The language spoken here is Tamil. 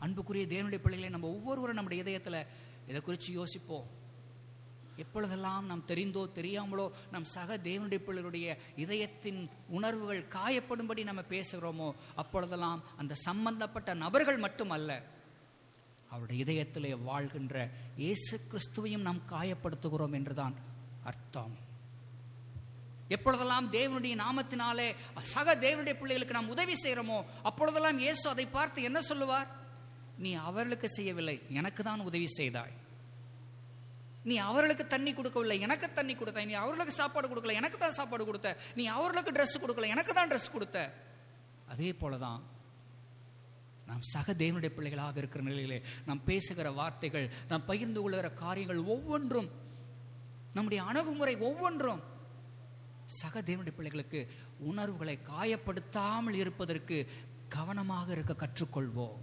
அன்புக்குரிய தேவனுடைய பிள்ளைகளை நம்ம ஒவ்வொருவரும் நம்முடைய இதயத்தில் இதை குறித்து யோசிப்போம். எப்பொழுதெல்லாம் நாம் தெரிந்தோ தெரியாமலோ நம் சக தேவனுடைய பிள்ளைகளுடைய இதயத்தின் உணர்வுகள் காயப்படும்படி நம்ம பேசுகிறோமோ, அப்பொழுதெல்லாம் அந்த சம்பந்தப்பட்ட நபர்கள் மட்டுமல்ல, அவருடைய இதயத்திலே வாழ்கின்ற இயேசு கிறிஸ்துவையும் நாம் காயப்படுத்துகிறோம் என்றுதான் அர்த்தம். எப்பொழுதெல்லாம் தேவனுடைய நாமத்தினாலே சக தேவனுடைய பிள்ளைகளுக்கு நாம் உதவி செய்கிறோமோ, அப்பொழுதெல்லாம் இயேசு அதை பார்த்து என்ன சொல்லுவார்? நீ அவர்களுக்கு செய்யவில்லை, எனக்கு தான் உதவி செய்தாய். நீ அவர்களுக்கு தண்ணி கொடுக்கவில்லை, எனக்கு தண்ணி கொடுத்தாய். நீ அவர்களுக்கு சாப்பாடு கொடுக்கல, எனக்கு தான் சாப்பாடு கொடுத்த. நீ அவர்களுக்கு ட்ரெஸ் கொடுக்கல, எனக்கு தான் ட்ரெஸ் கொடுத்த. அதே போலதான் நாம் சக தேவனுடைய பிள்ளைகளாக இருக்கிற நிலையிலே நாம் பேசுகிற வார்த்தைகள், நாம் பகிர்ந்து கொள்கிற காரியங்கள் ஒவ்வொன்றும், நம்முடைய அணுகுமுறை ஒவ்வொன்றும் சக தேவனுடைய பிள்ளைகளுக்கு உணர்வுகளை காயப்படுத்தாமல் இருப்பதற்கு கவனமாக இருக்க கற்றுக்கொள்வோம்.